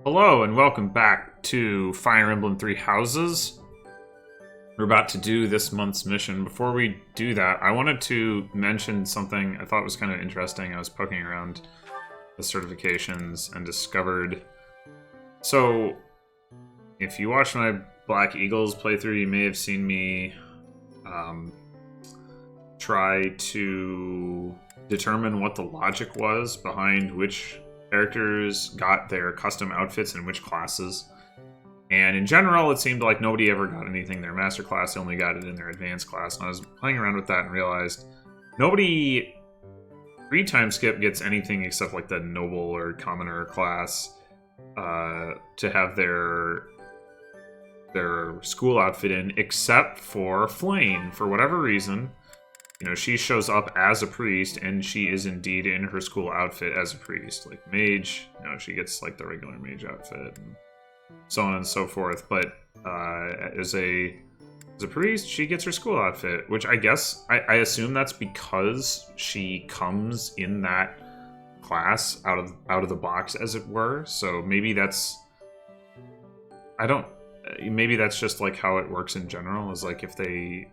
Hello and welcome back to Fire Emblem Three Houses. We're about to do this month's mission. Before we do that, I wanted to mention something I thought was kind of interesting. I was poking around the certifications and discovered... So, if you watched my Black Eagles playthrough, you may have seen me try to determine what the logic was behind which characters got their custom outfits in which classes. And in general, it seemed like nobody ever got anything in their master class, they only got it in their advanced class. And I was playing around with that and realized nobody 3-time skip gets anything except like the noble or commoner class to have their school outfit in, except for Flame. For whatever reason, you know, she shows up as a priest, and she is indeed in her school outfit as a priest. Like Mage, you know, she gets like the regular Mage outfit, and so on and so forth. But as a priest, she gets her school outfit, which I guess I assume that's because she comes in that class out of the box, as it were. So maybe that's maybe that's just like how it works in general. Is like if they,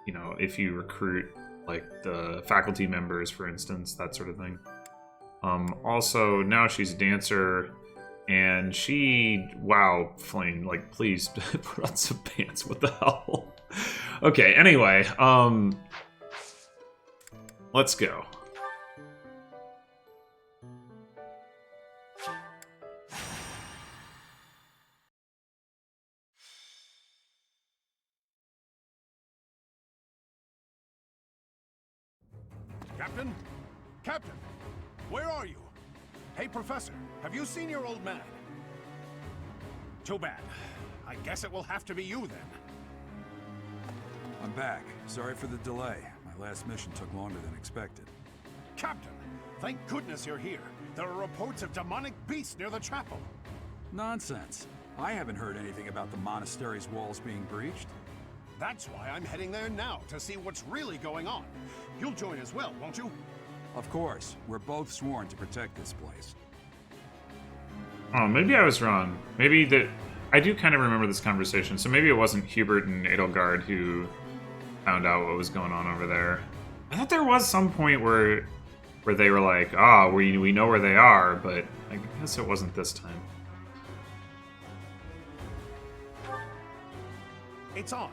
you know, if you recruit like the faculty members, for instance, that sort of thing. Also, now she's a dancer, and wow, Flame, like, please put on some pants. What the hell? Okay, anyway, let's go. Captain? Captain! Where are you? Hey, Professor, have you seen your old man? Too bad. I guess it will have to be you, then. I'm back. Sorry for the delay. My last mission took longer than expected. Captain, thank goodness you're here. There are reports of demonic beasts near the chapel. Nonsense. I haven't heard anything about the monastery's walls being breached. That's why I'm heading there now, to see what's really going on. You'll join as well, won't you? Of course. We're both sworn to protect this place. Oh, maybe I was wrong. Maybe that... I do kind of remember this conversation, so maybe it wasn't Hubert and Edelgard who found out what was going on over there. I thought there was some point where they were like, we know where they are, but I guess it wasn't this time. It's odd.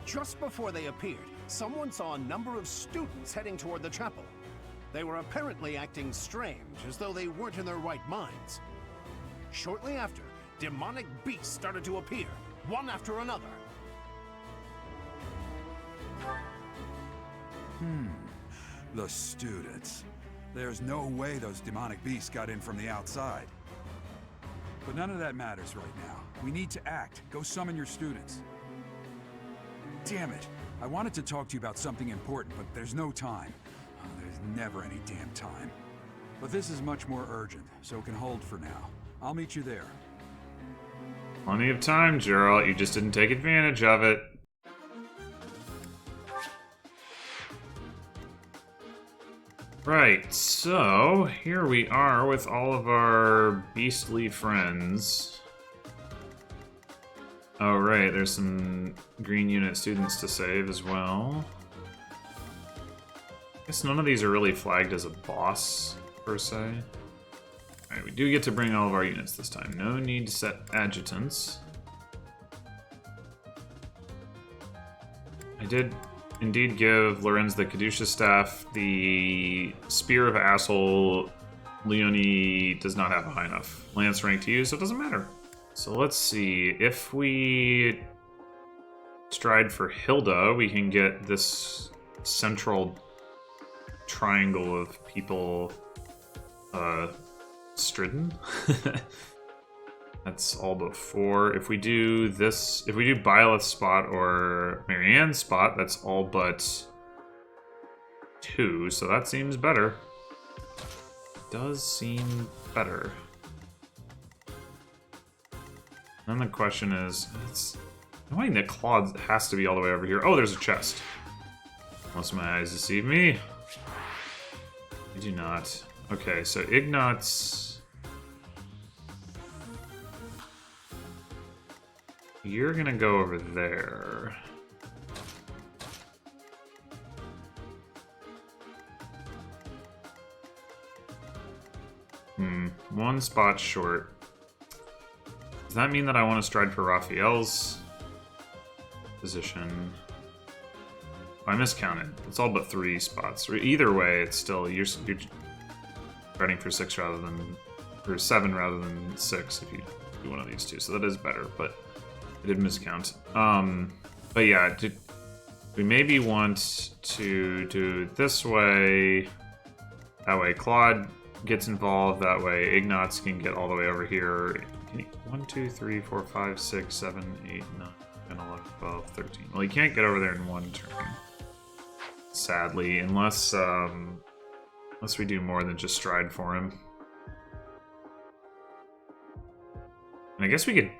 Just before they appeared, someone saw a number of students heading toward the chapel. They were apparently acting strange, as though they weren't in their right minds. Shortly after, demonic beasts started to appear, one after another. The students. There's no way those demonic beasts got in from the outside. But none of that matters right now. We need to act. Go summon your students. Damn it. I wanted to talk to you about something important, but there's no time. There's never any damn time. But this is much more urgent, so it can hold for now. I'll meet you there. Plenty of time, Geralt. You just didn't take advantage of it. Right, so here we are with all of our beastly friends. Oh, right, there's some green unit students to save as well. I guess none of these are really flagged as a boss, per se. Alright, we do get to bring all of our units this time. No need to set adjutants. I did indeed give Lorenz the Caduceus staff. The Spear of Asshole, Leonie does not have a high enough lance rank to use, so it doesn't matter. So let's see, if we stride for Hilda, we can get this central triangle of people stridden. That's all but 4. If we do this, if we do Byleth's spot or Marianne's spot, that's all but 2, so that seems better. Does seem better. Then the question is, why Nick Claude has to be all the way over here? Oh, there's a chest. Unless my eyes deceive me. I do not. Okay, so Ignatz You're gonna go over there. One spot short. Does that mean that I want to stride for Raphael's position? I miscounted. It's all but 3 spots. Either way, it's still you're striding for 6 rather than or 7 rather than 6 if you do one of these two. So that is better, but I did miscount. But yeah, we maybe want to do it this way. That way, Claude gets involved. That way, Ignatz can get all the way over here. 1, 2, 3, 4, 5, 6, 7, 8, 9, 10, 11, 12, 13. Well, he can't get over there in one turn. Sadly, unless we do more than just stride for him. And I guess we could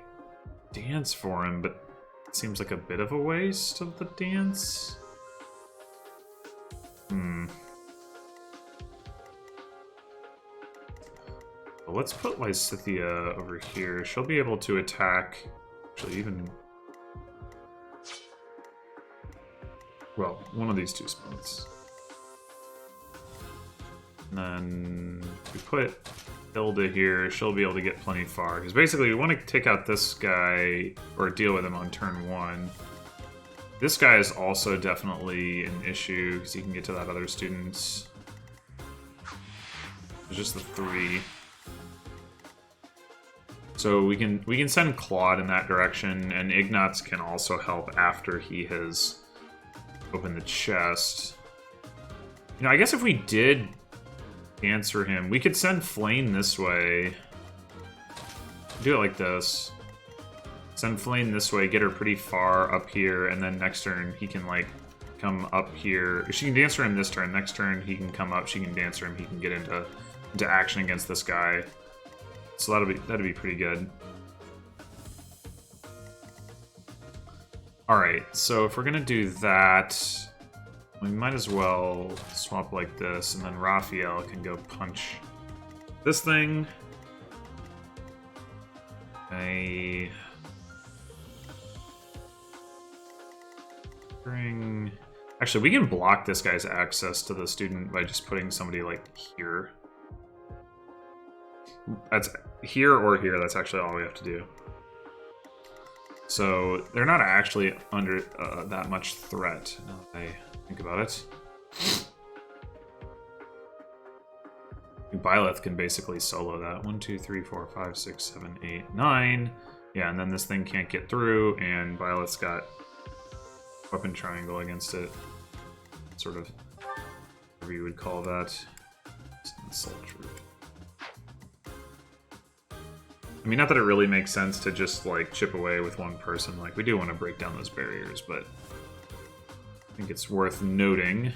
dance for him, but it seems like a bit of a waste of the dance. Well, let's put Lysithea over here. She'll be able to attack. Actually, even. Well, one of these 2 spots. And then we put Hilda here. She'll be able to get plenty far. Because basically, we want to take out this guy or deal with him on turn 1. This guy is also definitely an issue because he can get to that other student. It's just the 3. So we can send Claude in that direction, and Ignatz can also help after he has opened the chest. You know, I guess if we did answer him, we could send Flame this way. Do it like this. Send Flame this way, get her pretty far up here, and then next turn he can, like, come up here. She can dance for him this turn. Next turn he can come up, she can dance for him, he can get into action against this guy. So that'd be pretty good. Alright, so if we're gonna do that, we might as well swap like this, and then Raphael can go punch this thing. Actually, we can block this guy's access to the student by just putting somebody, like, here. That's here or here. That's actually all we have to do. So they're not actually under that much threat now that I think about it. Byleth can basically solo that. 1, 2, 3, 4, 5, 6, 7, 8, 9. Yeah, and then this thing can't get through, and Byleth's got weapon triangle against it. Sort of whatever you would call that. It's an assault troop. I mean, not that it really makes sense to just, like, chip away with one person. Like, we do want to break down those barriers, but I think it's worth noting.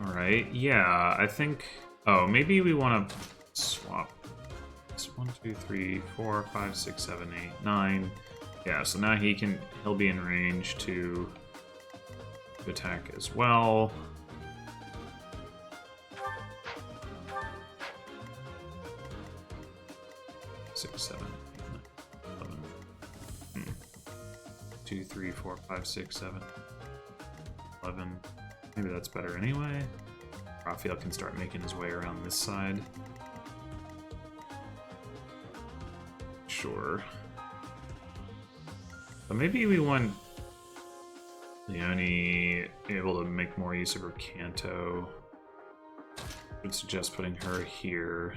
Alright, yeah, I think... Oh, maybe we want to swap. It's 1, 2, 3, 4, 5, 6, 7, 8, 9... Yeah, so now he'll be in range to attack as well. Six, 7, 8, 9, 11. 2, 3, 4, 5, 6, 7, 11. Maybe that's better anyway. Raphael can start making his way around this side. Sure. But maybe we want Leonie able to make more use of her Canto. I would suggest putting her here.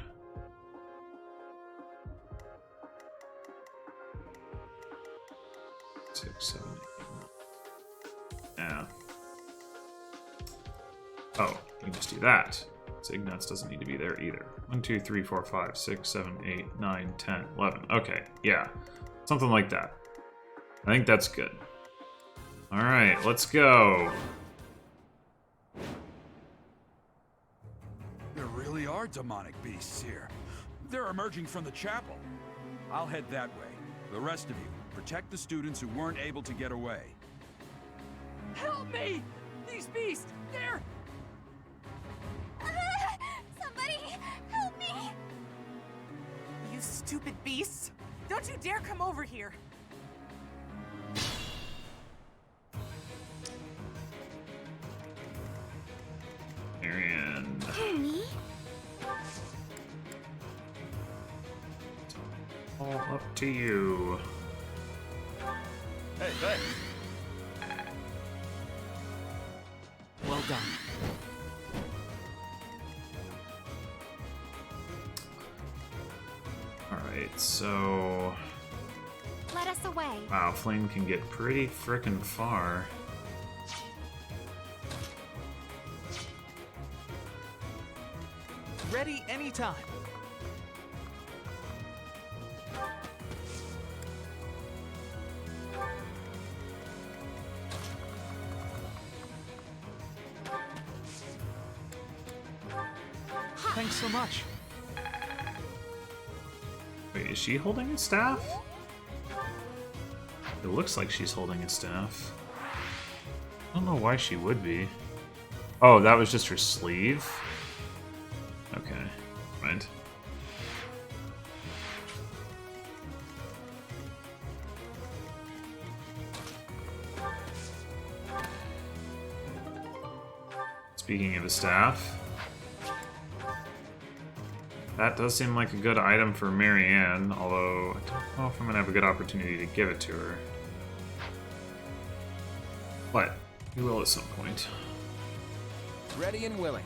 Six, 7, 8, 9. Yeah. Oh, you can just do that. So Ignatz doesn't need to be there either. 1, 2, 3, 4, 5, 6, 7, 8, 9, 10, 11. Okay, yeah. Something like that. I think that's good. Alright, let's go. There really are demonic beasts here. They're emerging from the chapel. I'll head that way. The rest of you, protect the students who weren't able to get away. Help me! These beasts! They're... Somebody help me! You stupid beasts! Don't you dare come over here! Marianne. Me? All up to you. Hey, thanks. Well done. Alright, so... Let us away. Wow, Flame can get pretty frickin' far. Ready anytime. Thanks so much. Wait, is she holding a staff? It looks like she's holding a staff. I don't know why she would be. Oh, that was just her sleeve? Okay, right. Speaking of a staff, that does seem like a good item for Marianne, although I don't know if I'm gonna have a good opportunity to give it to her. But we will at some point. Ready and willing.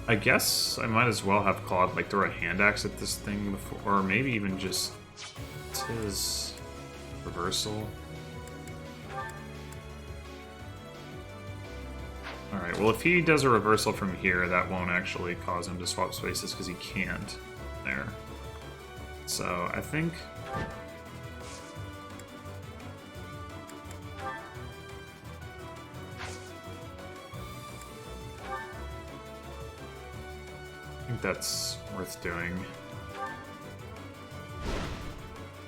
I guess I might as well have Claude like throw a hand axe at this thing before, or maybe even just it's his reversal. Alright, well if he does a reversal from here, that won't actually cause him to swap spaces because he can't there. So I think... that's worth doing.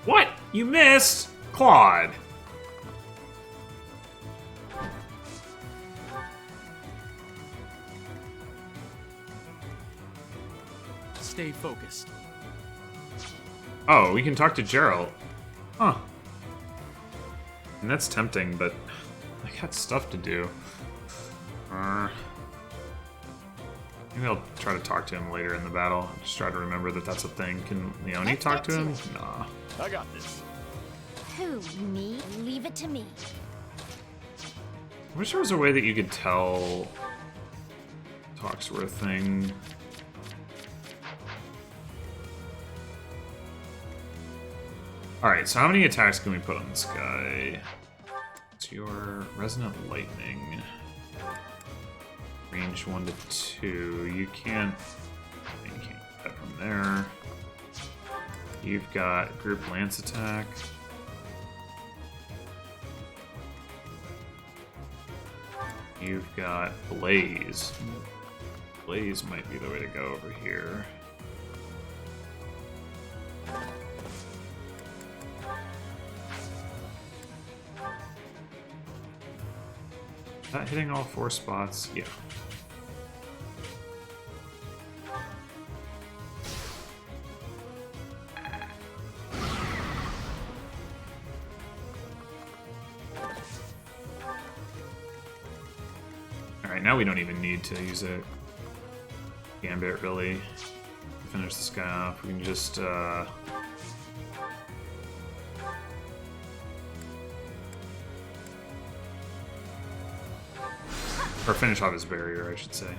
What? You missed? Claude! Stay focused. Oh, we can talk to Gerald. Huh. And that's tempting, but I got stuff to do. Maybe I'll try to talk to him later in the battle. Just try to remember that that's a thing. Can Leone Let's talk get to him? to it. Nah. I got this. Who? Me? Leave it to me. I wish there was a way that you could tell talks were a thing. Alright, so how many attacks can we put on this guy? It's your Resonant Lightning. Range 1 to 2. You can't get that from there. You've got Group Lance Attack. You've got Blaze. Blaze might be the way to go over here. Is that hitting all 4 spots? Yeah. Alright, now we don't even need to use a Gambit, really. Finish this guy off. We can just, or finish off his barrier, I should say.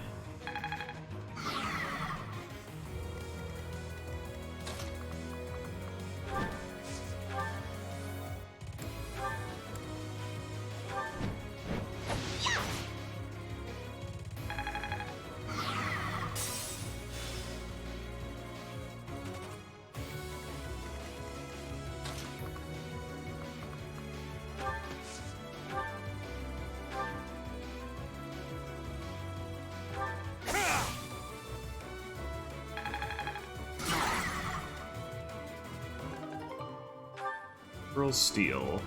Pearl Steel.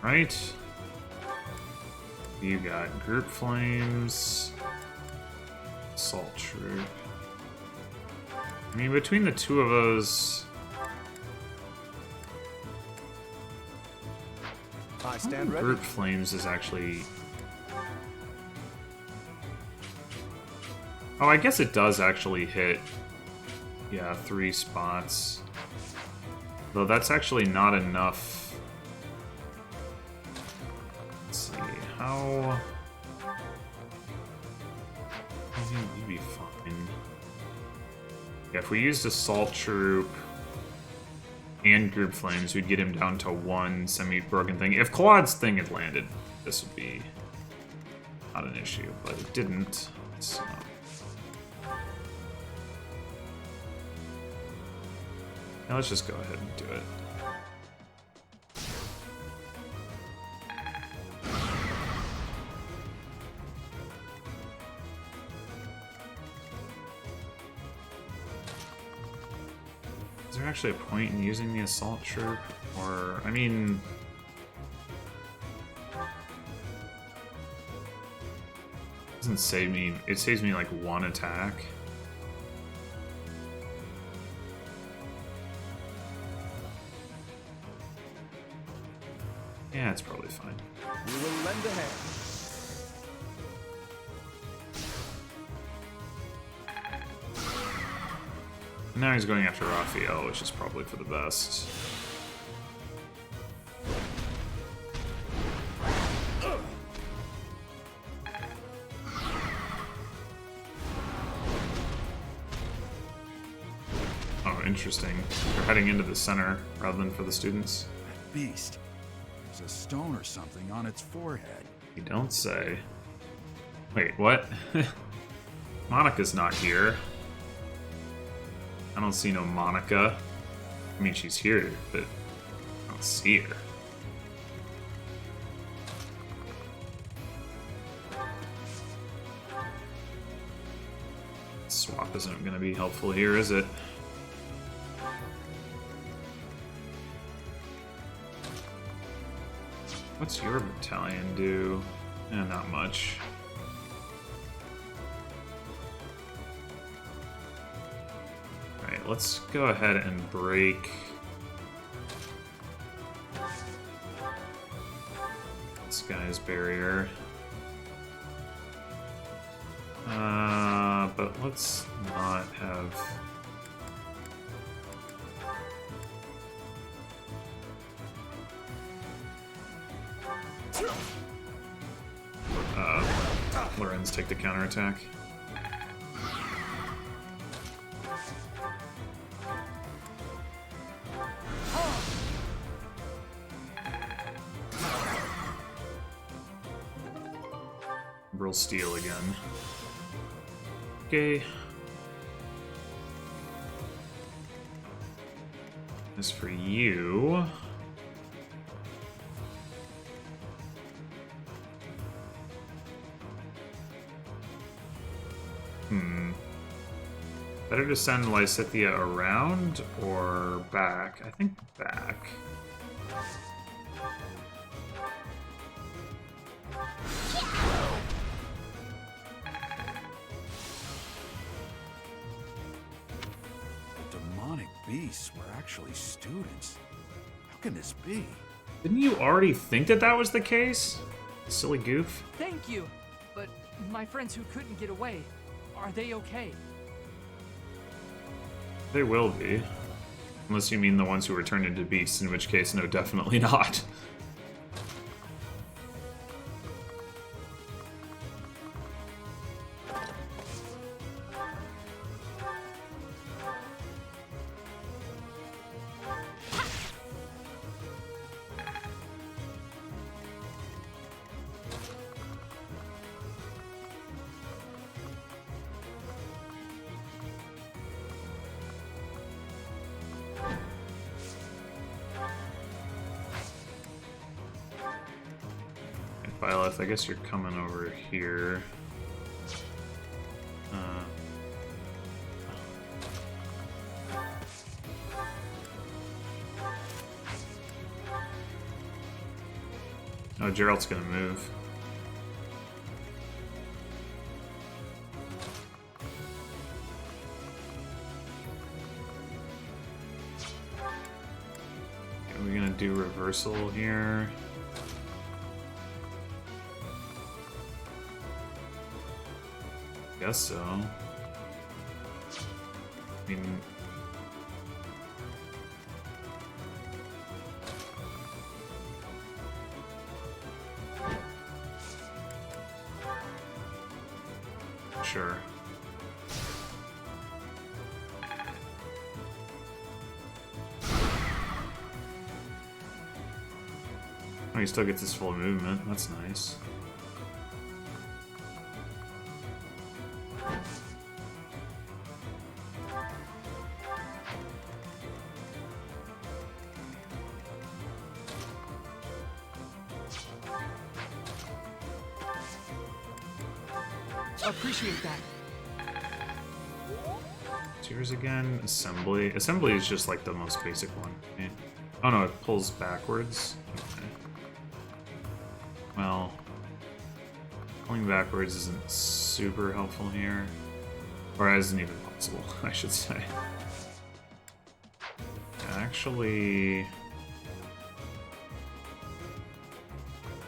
Right? You got group flames, assault troop. I mean, between the two of those, I stand ready. group flames is actually. Oh, I guess it does actually hit. Yeah, 3 spots. Though that's actually not enough. Let's see, how... I think you'd be fine. Yeah, if we used Assault Troop and Group Flames, we'd get him down to 1 semi-broken thing. If Quad's thing had landed, this would be not an issue, but it didn't, so... Now let's just go ahead and do it. Is there actually a point in using the assault troop? Or, I mean... It doesn't save me, it saves me like 1 attack. Yeah, it's probably fine. We will lend a hand. Now he's going after Raphael, which is probably for the best. Oh, interesting. They're heading into the center rather than for the students. That beast. There's a stone or something on its forehead. You don't say. Wait, what? Monica's not here. I don't see no Monica. I mean, she's here, but I don't see her. Swap isn't going to be helpful here, is it? What's your battalion do? Not much. Alright, let's go ahead and break this guy's barrier. But let's not have... Lorenz take the counterattack. Real steal again. Okay. As for you... Better to send Lysithea around or back? I think back. The demonic beasts were actually students. How can this be? Didn't you already think that that was the case? Silly goof. Thank you, but my friends who couldn't get away, are they okay? They will be. Unless you mean the ones who were turned into beasts, in which case, no, definitely not. Byleth, I guess you're coming over here. Oh, Gerald's gonna move. do reversal here. Guess so. I mean, sure. Oh, he still gets his full movement. That's nice. Appreciate that. It's yours again. Assembly. Assembly is just like the most basic one. Okay. Oh no, it pulls backwards. Okay. Well, pulling backwards isn't super helpful here. Or isn't even possible, I should say. Actually,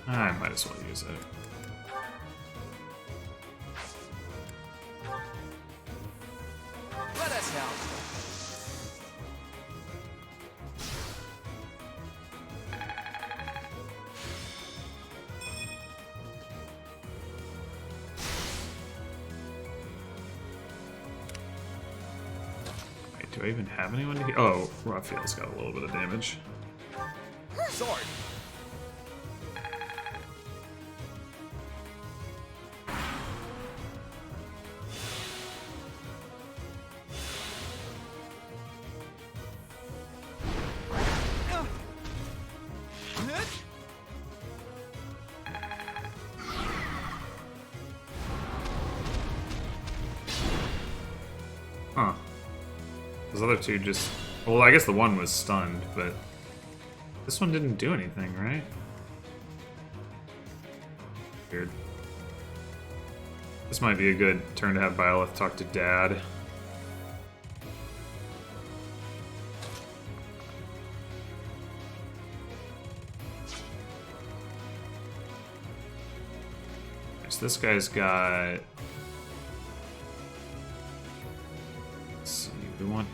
I might as well use it. Let us help. Wait, do I even have anyone to heal? Oh, Raphael's got a little bit of damage. Sword. Huh. Those other two just... Well, I guess the one was stunned, but... This one didn't do anything, right? Weird. This might be a good turn to have Byleth talk to Dad. So this guy's got... Let's see, we want...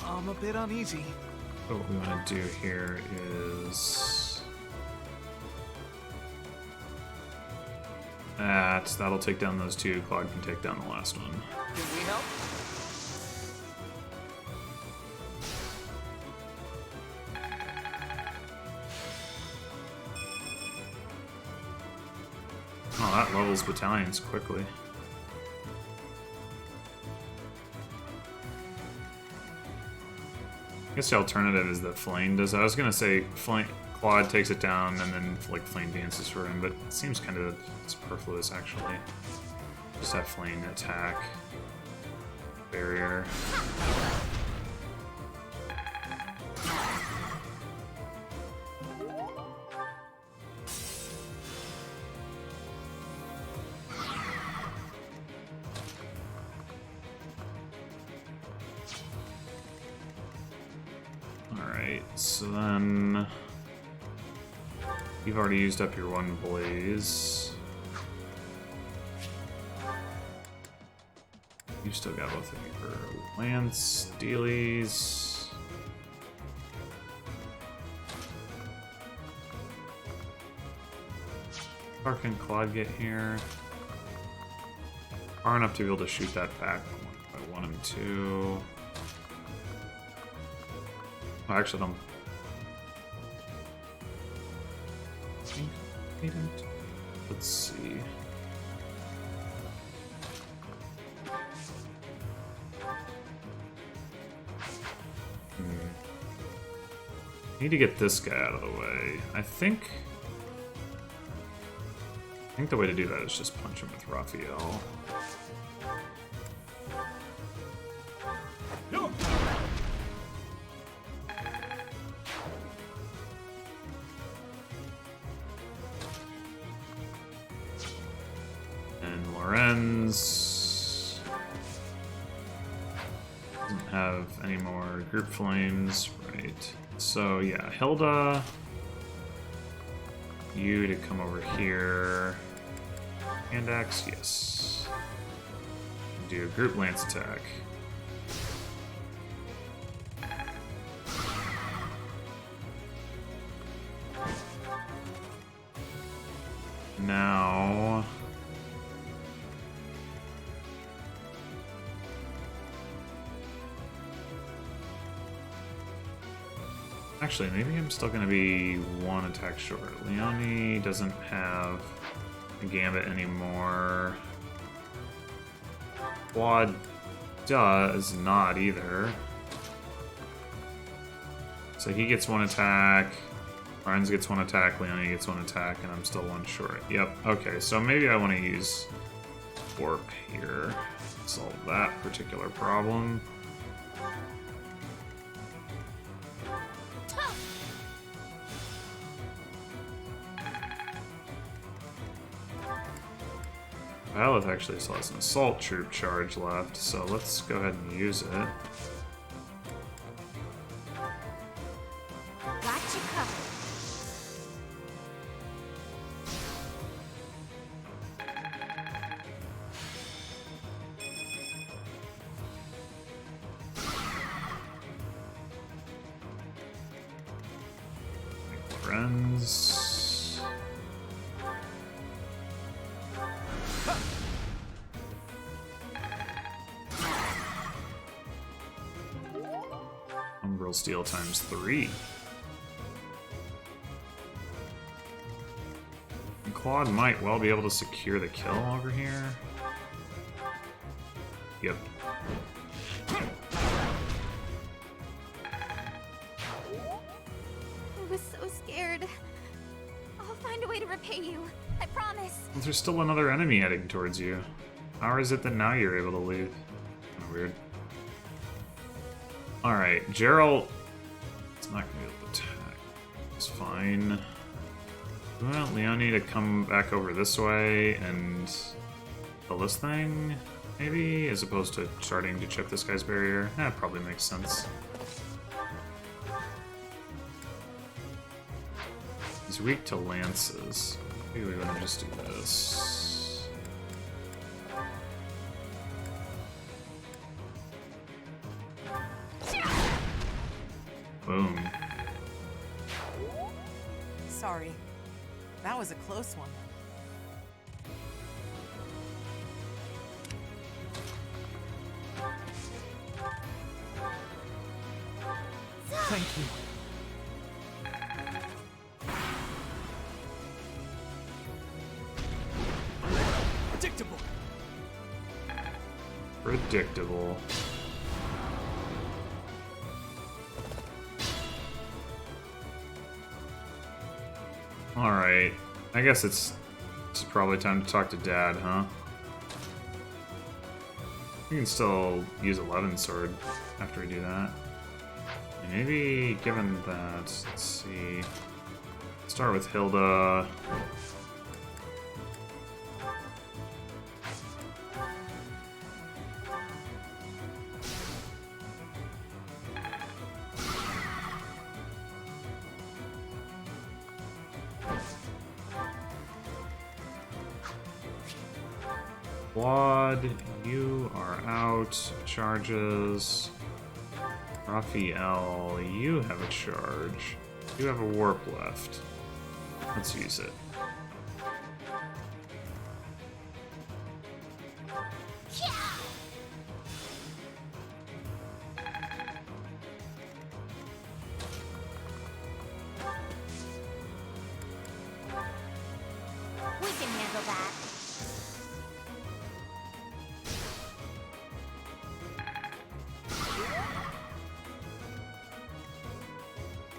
I'm a bit uneasy. What we want to do here is... That'll take down those two. Claude can take down the last one. Can we help? Oh, that levels battalions quickly. I guess the alternative is that Flame does. I was gonna say Claude takes it down and then like Flame dances for him, but it seems kind of superfluous actually. Just have Flame attack. Barrier. Alright, so then... You've already used up your one blaze. You've still got both of your lance, steelies. How can Claude get here? Far enough to be able to shoot that back if I want him to. Oh, actually, I don't think I didn't. Let's see. Need to get this guy out of the way. I think the way to do that is just punch him with Raphael. And Lorenz doesn't have have any more group flames. Right. So yeah, Hilda, you to come over here. Hand axe, yes. Do a group lance attack. Now... Actually, maybe I'm still going to be one attack short. Leonie doesn't have a gambit anymore. Quad does not either. So he gets one attack. Barnes gets one attack, Leonie gets one attack, and I'm still one short. Yep, okay, so maybe I want to use Warp here. Solve that particular problem. Violet actually still has an assault troop charge left, so let's go ahead and use it. Got you covered. Friends. Umbral Steel times 3. And Claude might well be able to secure the kill over here. Yep. I was so scared. I'll find a way to repay you. I promise. Well, there's still another enemy heading towards you. How is it that now you're able to leave? Kind of weird. Alright, Gerald. It's not gonna be able to attack. It's fine. We want Leonie to come back over this way and kill this thing, maybe, as opposed to starting to chip this guy's barrier. That probably makes sense. He's weak to lances. Maybe we want to just do this. Boom. Sorry. That was a close one. Thank you. Predictable. Predictable. Alright. I guess it's probably time to talk to Dad, huh? We can still use 11 sword after we do that. Maybe, given that, let's see. Start with Hilda. Quad, you are out. Charges. Raphael, you have a charge. You have a warp left. Let's use it. We can handle that.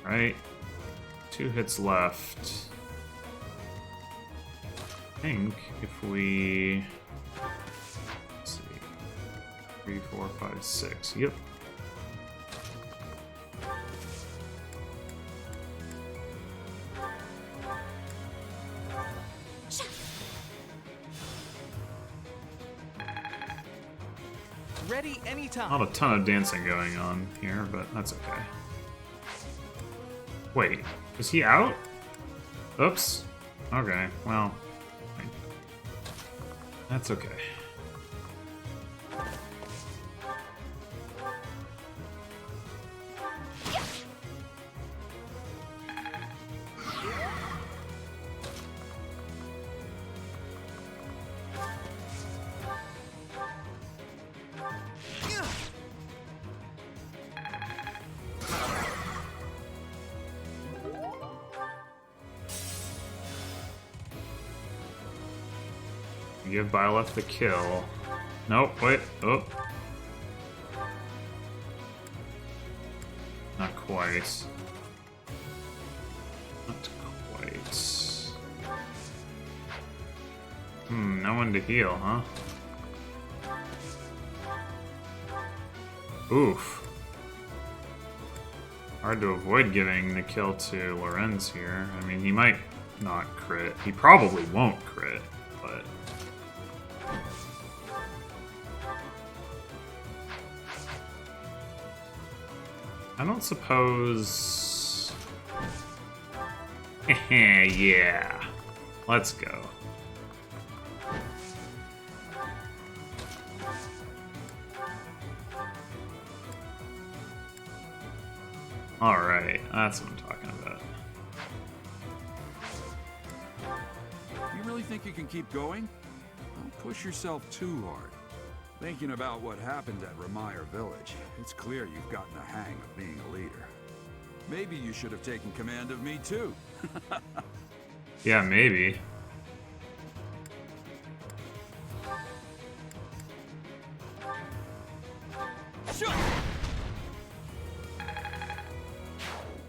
Right. 2 hits left. I think if we... Let's see. 3, 4, 5, 6. Yep. ready anytime. Not a ton of dancing going on here, but that's okay. Wait, is he out? Oops. Okay, well. That's okay. Give Byleth the kill. Nope, wait. Oh. Not quite. Not quite. No one to heal, huh? Oof. Hard to avoid giving the kill to Lorenz here. I mean, he might not crit. He probably won't crit, but... I don't suppose... yeah. Let's go. Alright, that's what I'm talking about. You really think you can keep going? Don't push yourself too hard. Thinking about what happened at Ramire Village, it's clear you've gotten the hang of being a leader. Maybe you should have taken command of me too. Yeah, maybe.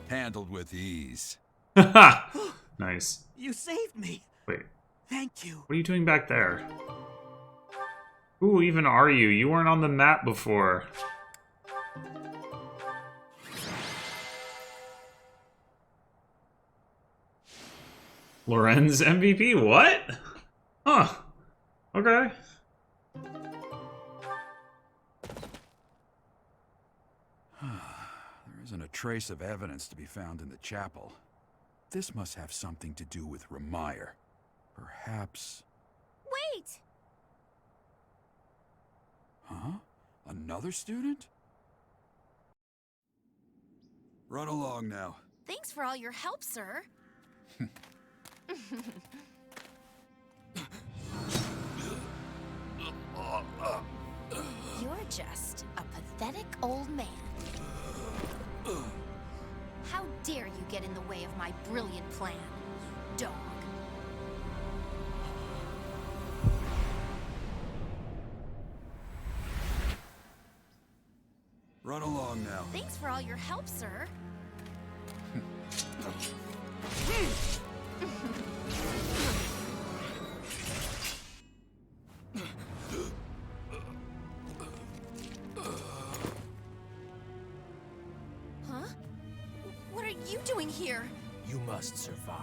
Handled with ease. Nice. You saved me. Wait, Thank you. what are you doing back there? Who even are you? You weren't on the map before. Lorenz MVP? What? Huh. Okay. There isn't a trace of evidence to be found in the chapel. This must have something to do with Ramire. Perhaps... Wait! Huh? Another student? Run along now. Thanks for all your help, sir. You're just a pathetic old man. How dare you get in the way of my brilliant plan, dog? Run along now. Thanks for all your help, sir. Huh? What are you doing here? You must survive.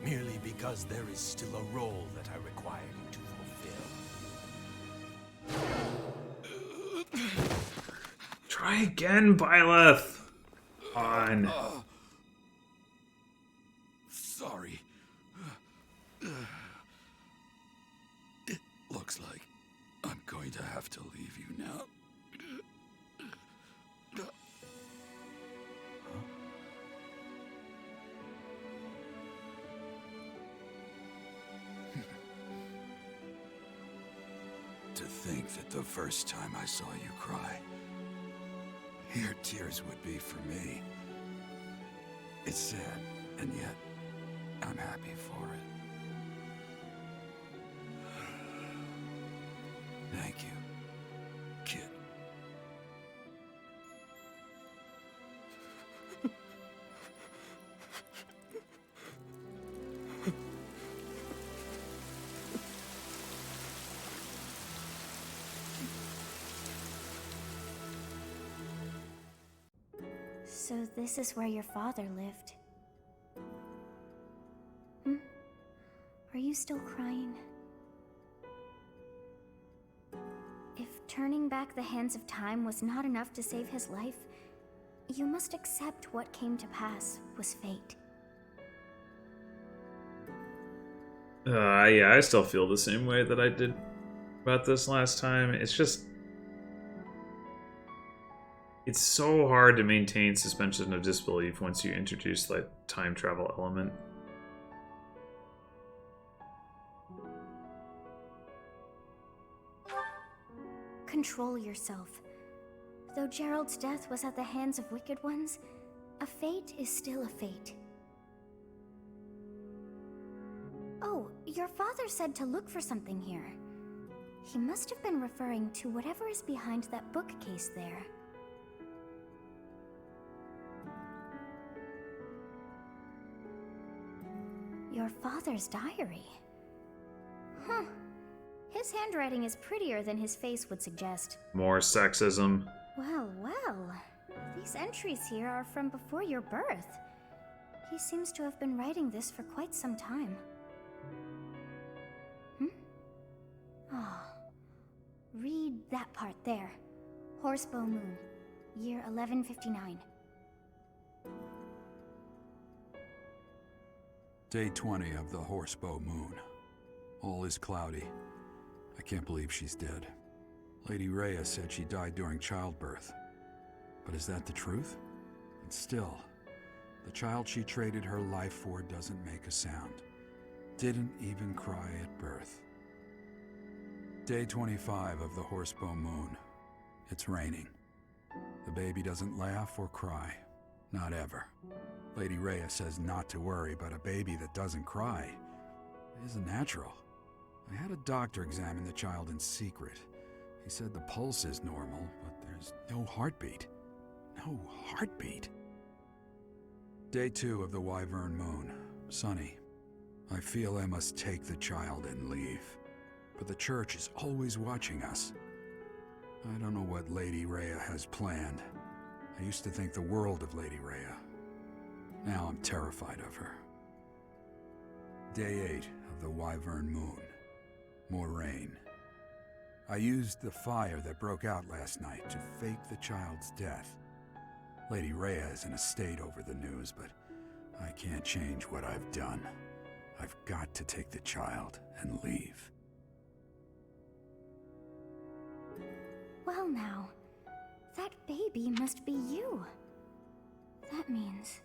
Merely because there is still a role that I require you to fulfill. Try again, Byleth. On. Sorry. It looks like I'm going to have to leave you now. To think that the first time I saw you cry, your tears would be for me. It's sad, and yet I'm happy for it. Thank you, kid. So this is where your father lived. Are you still crying? If turning back the hands of time was not enough to save his life, you must accept what came to pass was fate. Yeah, I still feel the same way that I did about this last time. It's just... It's so hard to maintain suspension of disbelief once you introduce that time travel element. Control yourself. Though Gerald's death was at the hands of wicked ones, a fate is still a fate. Oh, your father said to look for something here. He must have been referring to whatever is behind that bookcase there. Your father's diary. Huh. His handwriting is prettier than his face would suggest. More sexism. Well, well. These entries here are from before your birth. He seems to have been writing this for quite some time. Oh. Read that part there. Horsebow Moon, year 1159. Day 20 of the Horsebow Moon. All is cloudy. I can't believe she's dead. Lady Rhea said she died during childbirth. But is that the truth? And still, the child she traded her life for doesn't make a sound. Didn't even cry at birth. Day 25 of the Horsebow Moon. It's raining. The baby doesn't laugh or cry. Not ever. Lady Rhea says not to worry, but a baby that doesn't cry isn't natural. I had a doctor examine the child in secret. He said the pulse is normal, but there's no heartbeat. No heartbeat. Day 2 of the Wyvern Moon. Sunny. I feel I must take the child and leave. But the church is always watching us. I don't know what Lady Rhea has planned. I used to think the world of Lady Rhea. Now I'm terrified of her. Day 8 of the Wyvern Moon. More rain. I used the fire that broke out last night to fake the child's death. Lady Rhea is in a state over the news, but I can't change what I've done. I've got to take the child and leave. Well now, that baby must be you. That means...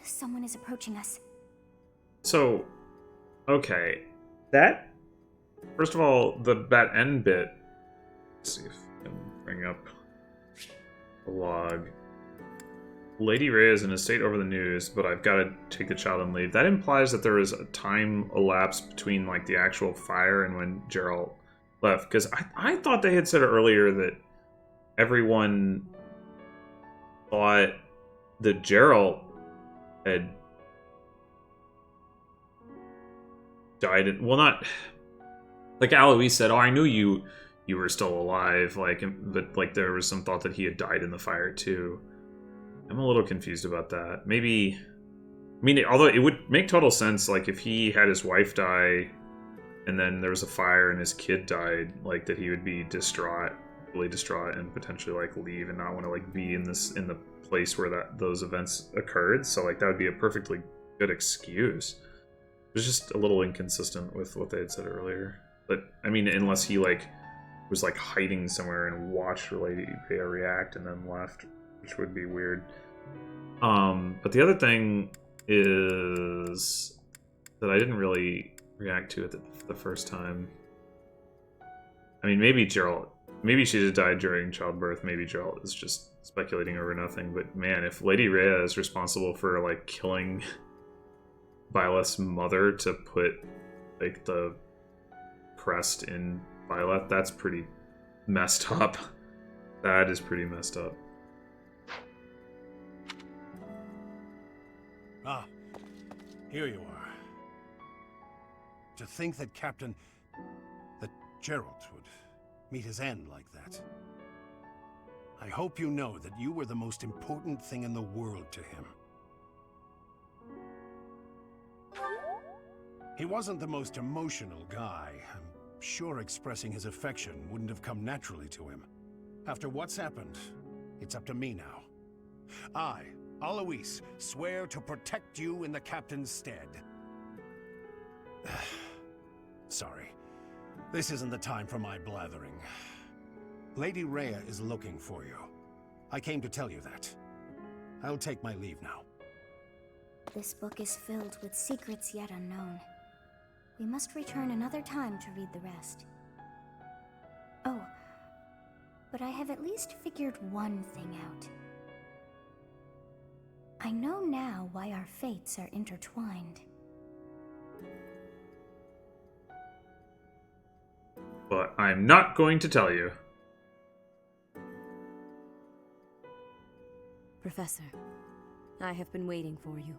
Someone is approaching us. So, okay. That... First of all, that end bit... Let's see if I can bring up the log. Lady Rhea is in a state over the news, but I've got to take the child and leave. That implies that there is a time elapsed between, like, the actual fire and when Gerald left. Because I thought they had said earlier that everyone thought that Gerald had died. Well, not... Like Aloise said, oh, I knew you were still alive, like, but like there was some thought that he had died in the fire too. I'm a little confused about that. Maybe, I mean, although it would make total sense, like if he had his wife die, and then there was a fire and his kid died, like that he would be distraught, really distraught, and potentially like leave and not want to like be in the place where those events occurred. So like that would be a perfectly good excuse. It was just a little inconsistent with what they had said earlier. But I mean, unless he like was like hiding somewhere and watched Lady Rhea react and then left, which would be weird. But the other thing is that I didn't really react to it the first time. I mean, maybe she just died during childbirth. Maybe Gerald is just speculating over nothing. But man, if Lady Rhea is responsible for like killing Byleth's mother to put like the crest in Byleth, that's pretty messed up. That is pretty messed up. Ah, here you are. To think that that Gerald would meet his end like that. I hope you know that you were the most important thing in the world to him. He wasn't the most emotional guy. I'm sure expressing his affection wouldn't have come naturally to him. After what's happened, it's up to me now. I, Alois, swear to protect you in the captain's stead. Sorry. This isn't the time for my blathering. Lady Rhea is looking for you. I came to tell you that. I'll take my leave now. This book is filled with secrets yet unknown. We must return another time to read the rest. Oh, but I have at least figured one thing out. I know now why our fates are intertwined. But I'm not going to tell you. Professor, I have been waiting for you.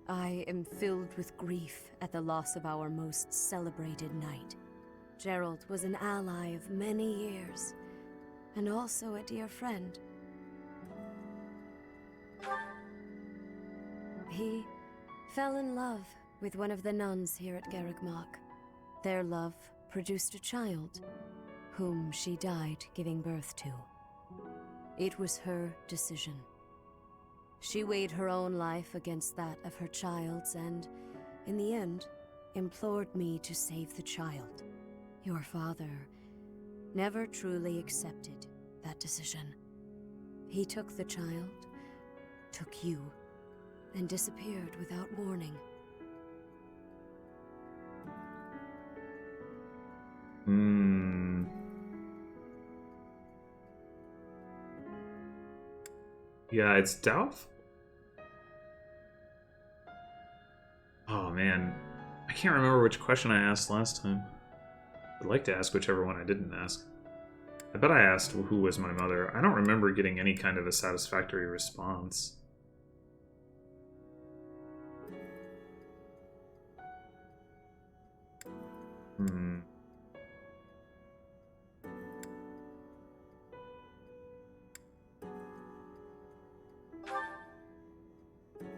I am filled with grief at the loss of our most celebrated knight. Gerald was an ally of many years, and also a dear friend. He fell in love with one of the nuns here at Garrigmach. Their love produced a child, whom she died giving birth to. It was her decision. She weighed her own life against that of her child's and, in the end, implored me to save the child. Your father never truly accepted that decision. He took the child, took you, and disappeared without warning. Yeah, it's doubtful. Oh man, I can't remember which question I asked last time. I'd like to ask whichever one I didn't ask. I bet I asked who was my mother. I don't remember getting any kind of a satisfactory response.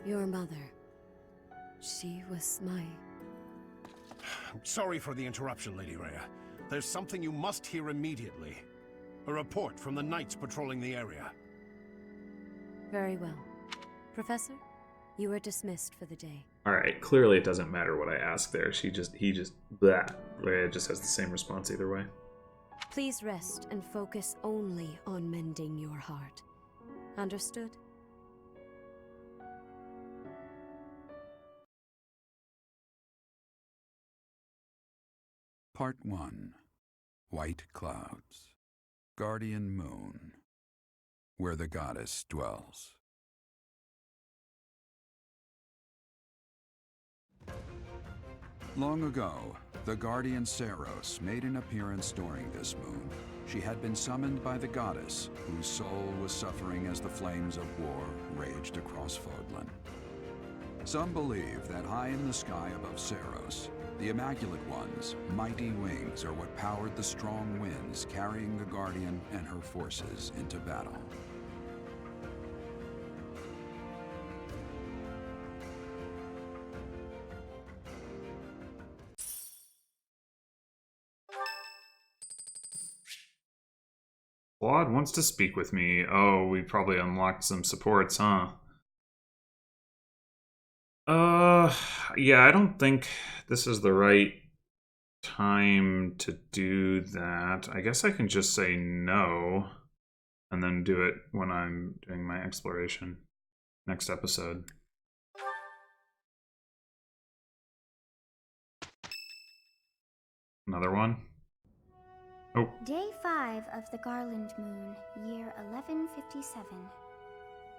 Your mother. She was my... I'm sorry for the interruption, Lady Rhea. There's something you must hear immediately. A report from the knights patrolling the area. Very well. Professor, you are dismissed for the day. Alright, clearly it doesn't matter what I ask there. He just, blah. Rhea just has the same response either way. Please rest and focus only on mending your heart. Understood? Part 1. White Clouds. Guardian Moon. Where the goddess dwells. Long ago, the guardian Seros made an appearance during this moon. She had been summoned by the goddess, whose soul was suffering as the flames of war raged across Fodlan. Some believe that high in the sky above Seros, the Immaculate One's mighty wings are what powered the strong winds carrying the Guardian and her forces into battle. Claude wants to speak with me. Oh, we probably unlocked some supports, huh? Yeah, I don't think this is the right time to do that. I guess I can just say no, and then do it when I'm doing my exploration next episode. Another one? Oh. Day 5 of the Garland Moon, year 1157.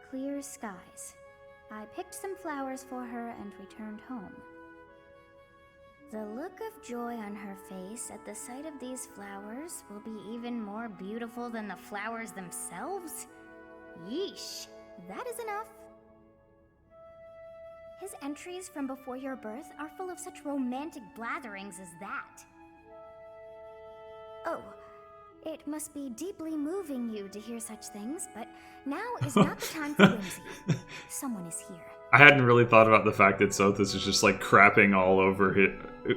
Clear skies. I picked some flowers for her and returned home. The look of joy on her face at the sight of these flowers will be even more beautiful than the flowers themselves. Yeesh, that is enough. His entries from before your birth are full of such romantic blatherings as that. Oh, it must be deeply moving you to hear such things, but now is not the time for whimsy. Someone is here. I hadn't really thought about the fact that Sothis is just like crapping all over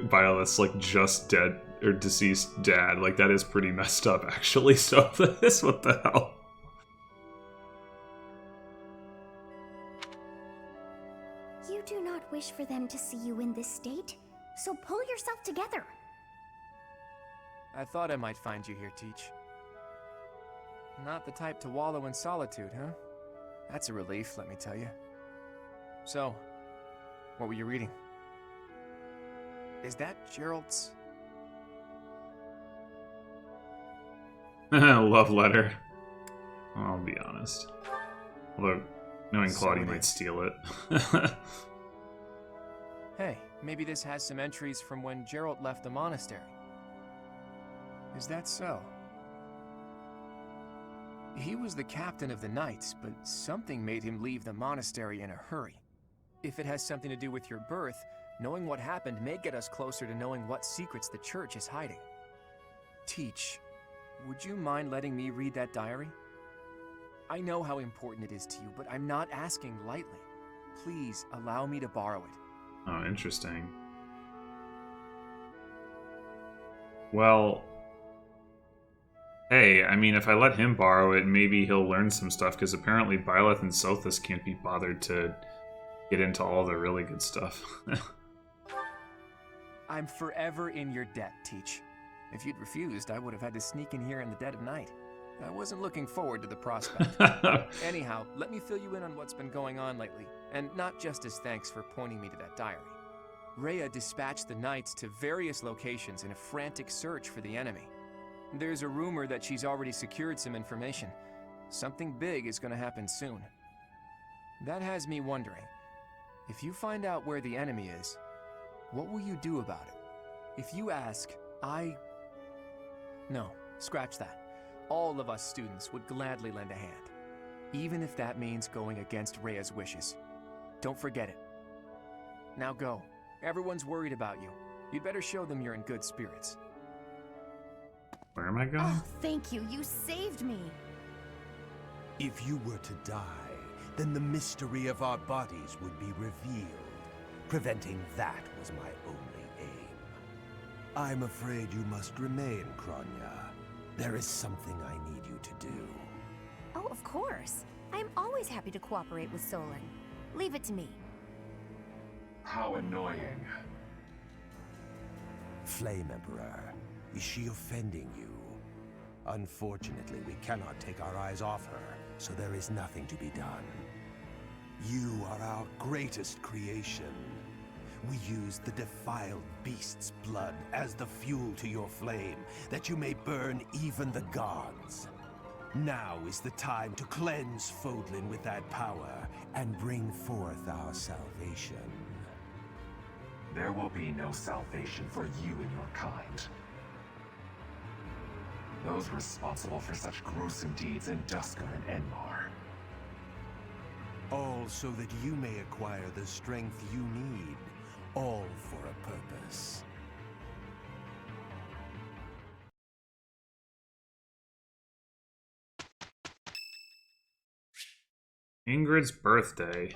Violet's like just dead or deceased dad. Like, that is pretty messed up, actually. So this, what the hell? You do not wish for them to see you in this state, so pull yourself together. I thought I might find you here, Teach. Not the type to wallow in solitude, huh? That's a relief, let me tell you. So, what were you reading? Is that Gerald's? Love letter. I'll be honest. Although, knowing Claudia might steal it. Hey, maybe this has some entries from when Gerald left the monastery. Is that so? He was the captain of the Knights, but something made him leave the monastery in a hurry. If it has something to do with your birth, knowing what happened may get us closer to knowing what secrets the church is hiding. Teach, would you mind letting me read that diary? I know how important it is to you, but I'm not asking lightly. Please allow me to borrow it. Oh, interesting. Well, hey, I mean, if I let him borrow it, maybe he'll learn some stuff, because apparently Byleth and Sothis can't be bothered to get into all the really good stuff. I'm forever in your debt, Teach. If you'd refused, I would have had to sneak in here in the dead of night. I wasn't looking forward to the prospect. Anyhow, let me fill you in on what's been going on lately, and not just as thanks for pointing me to that diary. Rhea dispatched the Knights to various locations in a frantic search for the enemy. There's a rumor that she's already secured some information. Something big is going to happen soon. That has me wondering, if you find out where the enemy is, what will you do about it? If you ask, No, scratch that. All of us students would gladly lend a hand, even if that means going against Rhea's wishes. Don't forget it. Now go. Everyone's worried about you. You'd better show them you're in good spirits. Where am I going? Oh, thank you. You saved me. If you were to die, then the mystery of our bodies would be revealed. Preventing that was my only aim. I'm afraid you must remain, Kronya. There is something I need you to do. Oh, of course. I'm always happy to cooperate with Solon. Leave it to me. How annoying. Flame Emperor, is she offending you? Unfortunately, we cannot take our eyes off her, so there is nothing to be done. You are our greatest creation. We use the defiled beast's blood as the fuel to your flame, that you may burn even the gods. Now is the time to cleanse Fodlan with that power and bring forth our salvation. There will be no salvation for you and your kind. Those responsible for such gruesome deeds in Dusker and Enmar. All so that you may acquire the strength you need, all for a purpose. Ingrid's birthday.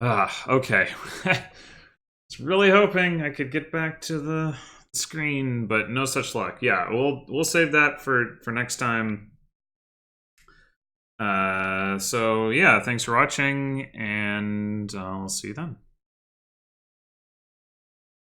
Okay. Was really hoping I could get back to the screen, but no such luck. Yeah, we'll save that for next time. So yeah, thanks for watching, and I'll see you then.